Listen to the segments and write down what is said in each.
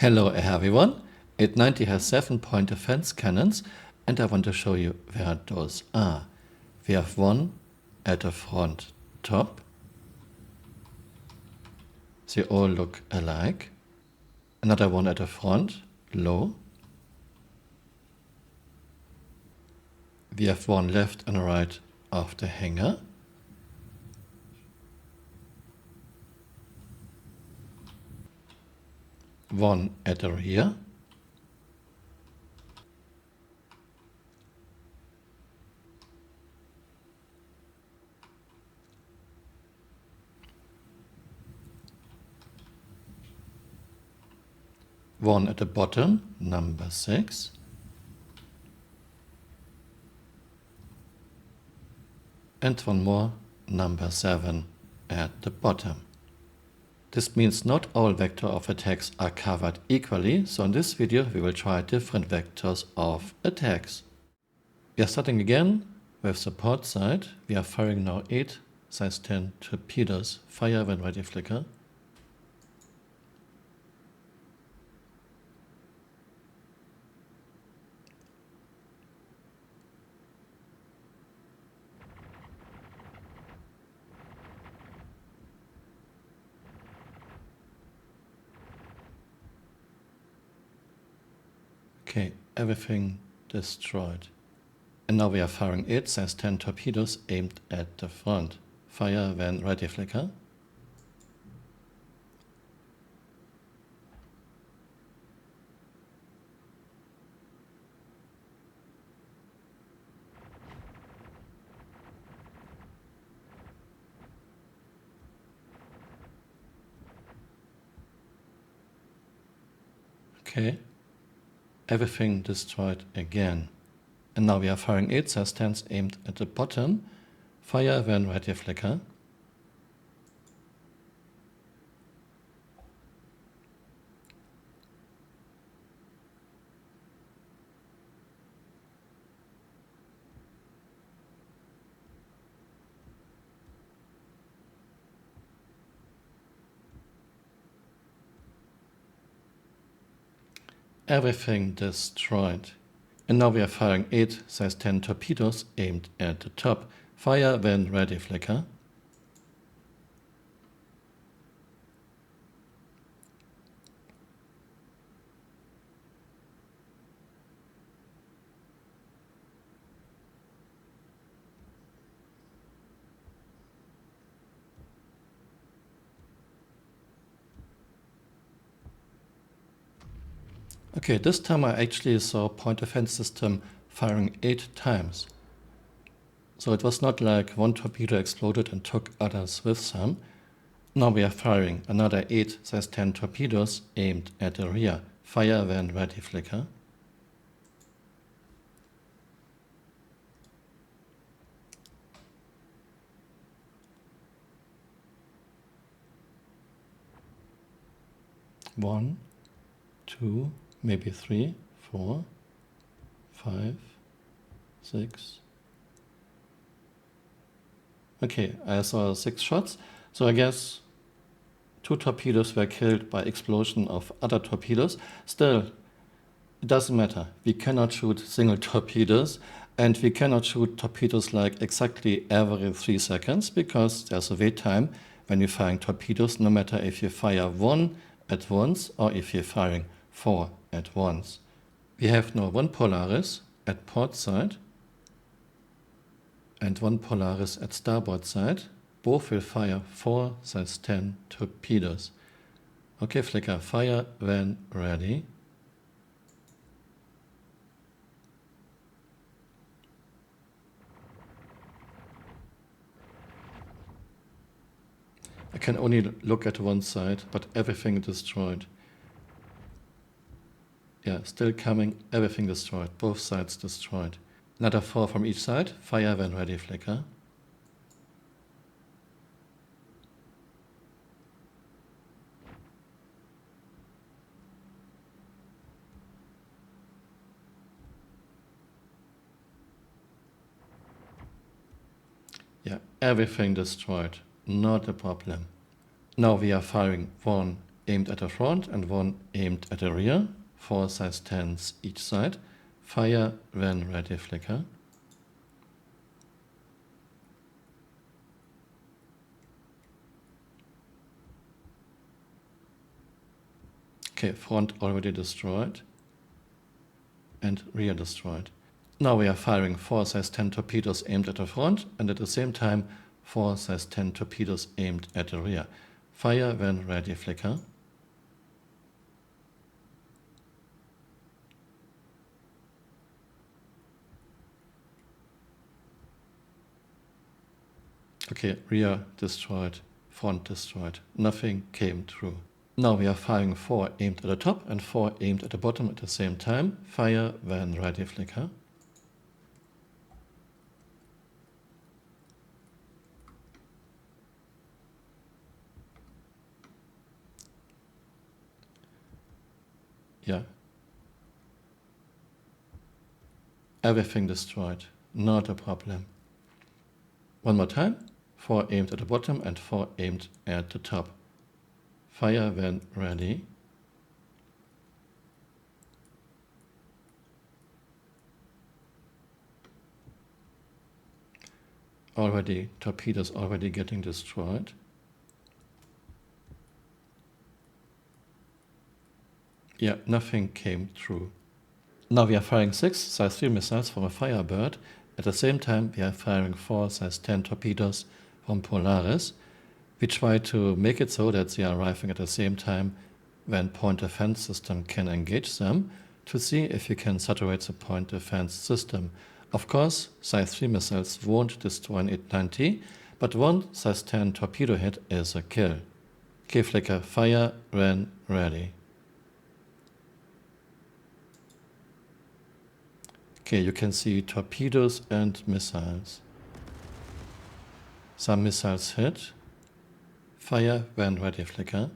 Hello everyone, 890 has 7-point defense cannons and I want to show you where those are. We have one at the front top. They all look alike. Another one at the front low. We have one left and right of the hanger. One at the rear. One at the bottom, number 6. And one more, number 7, at the bottom. This means not all vectors of attacks are covered equally, so in this video we will try different vectors of attacks. We are starting again with the port side. We are firing now 8 size 10 torpedoes. Fire when ready, flicker. Okay, everything destroyed. And now we are firing 8 size 10 torpedoes aimed at the front. Fire when ready, flicker. Okay. Everything destroyed again. And now we are firing 8 size 10s aimed at the bottom. Fire when ready, flicker. Everything destroyed. And now we are firing 8 size 10 torpedoes aimed at the top. Fire when ready, flicker. Okay, this time I actually saw point defense system firing 8 times. So it was not like one torpedo exploded and took others with some. Now we are firing another 8 size 10 torpedoes aimed at the rear. Fire when ready, flicker. One, two, maybe 3, 4, 5, 6. Okay, I saw 6 shots. So I guess 2 torpedoes were killed by explosion of other torpedoes. Still, it doesn't matter. We cannot shoot single torpedoes, and we cannot shoot torpedoes like exactly every 3 seconds because there's a wait time when you're firing torpedoes, no matter if you fire 1 at once or if you're firing 4 at once. We have now 1 Polaris at port side and 1 Polaris at starboard side. Both will fire 4 size 10 torpedoes. Okay, flicker, fire when ready. I can only look at one side, but everything destroyed. Yeah, still coming, everything destroyed, both sides destroyed. Another 4 from each side, fire when ready, flicker. Yeah, everything destroyed, not a problem. Now we are firing 1 aimed at the front and 1 aimed at the rear, 4 size 10s each side. Fire when ready flicker. Okay, front already destroyed and rear destroyed. Now we are firing 4 size 10 torpedoes aimed at the front and at the same time 4 size 10 torpedoes aimed at the rear. Fire when ready flicker. Okay, rear destroyed, front destroyed. Nothing came through. Now we are firing 4 aimed at the top and 4 aimed at the bottom at the same time. Fire when ready flicker. Yeah. Everything destroyed. Not a problem. One more time. 4 aimed at the bottom and 4 aimed at the top. Fire when ready. Torpedoes already getting destroyed. Yeah, nothing came through. Now we are firing 6 size 3 missiles from a Firebird. At the same time, we are firing 4 size 10 torpedoes from Polaris. We try to make it so that they are arriving at the same time when point defense system can engage them to see if you can saturate the point defense system. Of course, size 3 missiles won't destroy an 890, but one size 10 torpedo hit is a kill. Okay, flicker, fire when ready. Okay, you can see torpedoes and missiles. Some missiles hit. Fire when ready flicker.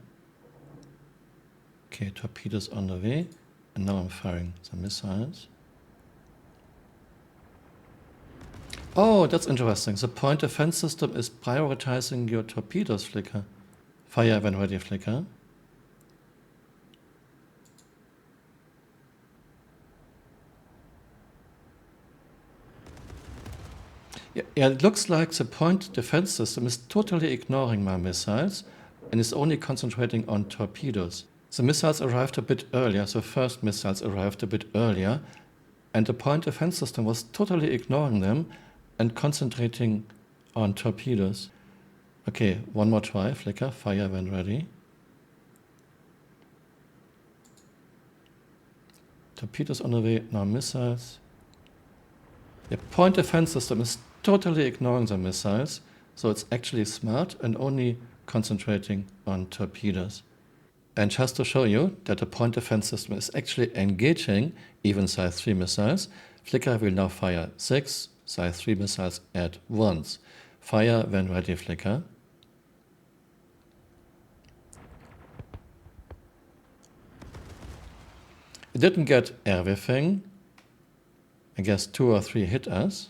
Okay, torpedoes on the way. And now I'm firing some missiles. Oh, that's interesting. The point defense system is prioritizing your torpedoes flicker. Fire when ready flicker. Yeah, it looks like the point defense system is totally ignoring my missiles and is only concentrating on torpedoes. The missiles arrived a bit earlier, the first missiles arrived a bit earlier, and the point defense system was totally ignoring them and concentrating on torpedoes. Okay, one more try, flicker, fire when ready. Torpedoes on the way, now missiles. The point defense system is totally ignoring the missiles, so it's actually smart and only concentrating on torpedoes. And just to show you that the point defense system is actually engaging even size 3 missiles, flicker will now fire 6 size 3 missiles at once. Fire when ready, flicker. It didn't get everything. I guess 2 or 3 hit us.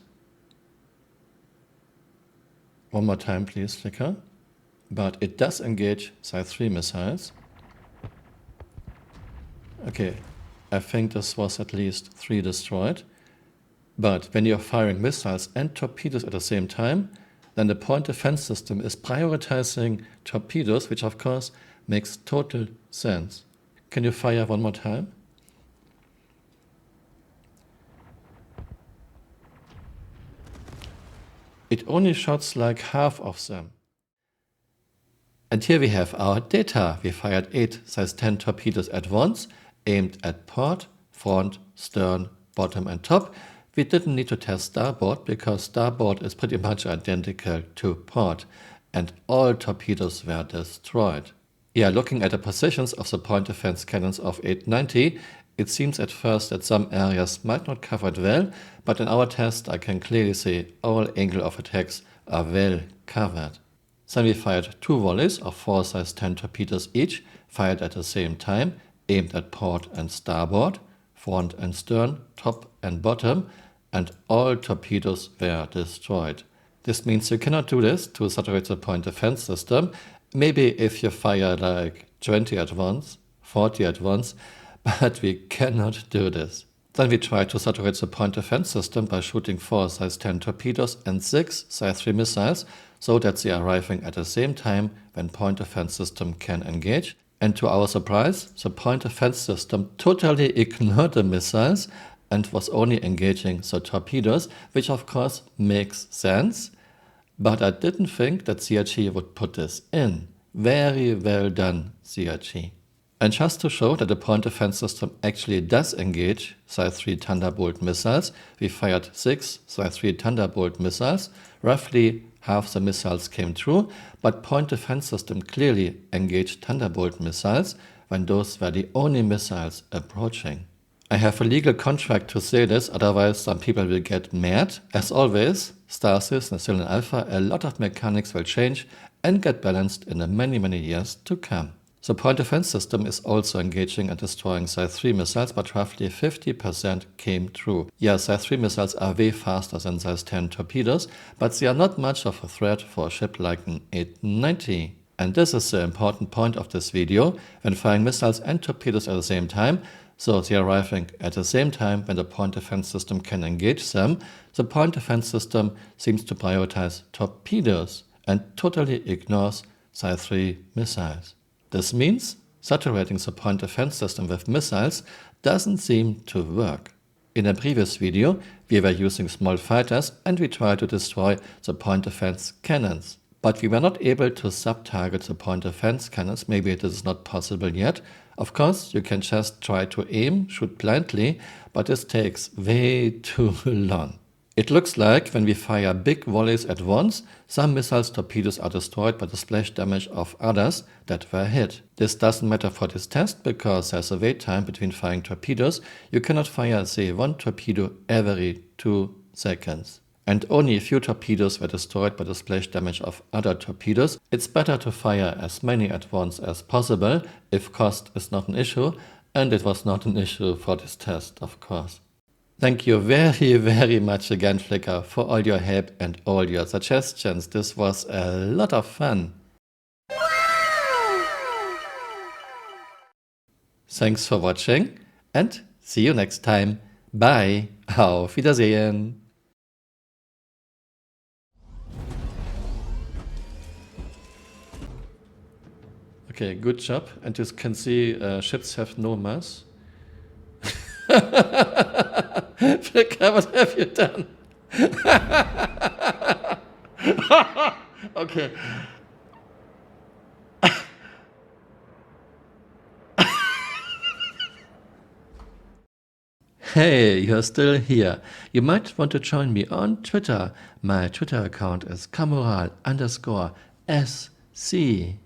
One more time, please, flicker. But it does engage size 3 missiles. Okay, I think this was at least 3 destroyed. But when you're firing missiles and torpedoes at the same time, then the point defense system is prioritizing torpedoes, which of course makes total sense. Can you fire one more time? It only shots like half of them. And here we have our data. We fired 8 size 10 torpedoes at once, aimed at port, front, stern, bottom and top. We didn't need to test starboard because starboard is pretty much identical to port, and all torpedoes were destroyed. Yeah, looking at the positions of the point defense cannons of 890, it seems at first that some areas might not cover it well, but in our test I can clearly see all angle of attacks are well covered. Then we fired 2 volleys of 4 size 10 torpedoes each, fired at the same time, aimed at port and starboard, front and stern, top and bottom, and all torpedoes were destroyed. This means you cannot do this to saturate the point defense system, Maybe if you fire like 20 at once, 40 at once, but we cannot do this. Then we try to saturate the point defense system by shooting 4 size 10 torpedoes and 6 size 3 missiles so that they are arriving at the same time when point defense system can engage. And to our surprise, the point defense system totally ignored the missiles and was only engaging the torpedoes, which of course makes sense. But I didn't think that CRG would put this in. Very well done, CRG. And just to show that the point defense system actually does engage size 3 Thunderbolt missiles, we fired 6 size 3 Thunderbolt missiles. Roughly half the missiles came through, but point defense system clearly engaged Thunderbolt missiles when those were the only missiles approaching. I have a legal contract to say this, otherwise some people will get mad. As always, Stasis and still in Alpha, a lot of mechanics will change and get balanced in the many years to come. The point defense system is also engaging and destroying size 3 missiles, but roughly 50% came through. Yeah, size 3 missiles are way faster than size 10 torpedoes, but they are not much of a threat for a ship like an 890. And this is the important point of this video: when firing missiles and torpedoes at the same time, so they are arriving at the same time when the point defense system can engage them, the point defense system seems to prioritize torpedoes and totally ignores size 3 missiles. This means saturating the point defense system with missiles doesn't seem to work. In a previous video, we were using small fighters and we tried to destroy the point defense cannons. But we were not able to sub-target the point defense cannons. Maybe it is not possible yet. Of course, you can just try to aim, shoot blindly, but this takes way too long. It looks like when we fire big volleys at once, some missiles torpedoes are destroyed by the splash damage of others that were hit. This doesn't matter for this test because there's a wait time between firing torpedoes. You cannot fire, say, one torpedo every 2 seconds. And only a few torpedoes were destroyed by the splash damage of other torpedoes. It's better to fire as many at once as possible if cost is not an issue, and it was not an issue for this test, of course. Thank you very much again, Flickr, for all your help and all your suggestions. This was a lot of fun. Thanks for watching and see you next time. Bye. Auf Wiedersehen. Okay, good job. And you can see ships have no mass. Flickr, what have you done? Okay. Hey, you're still here. You might want to join me on Twitter. My Twitter account is Camural_SC.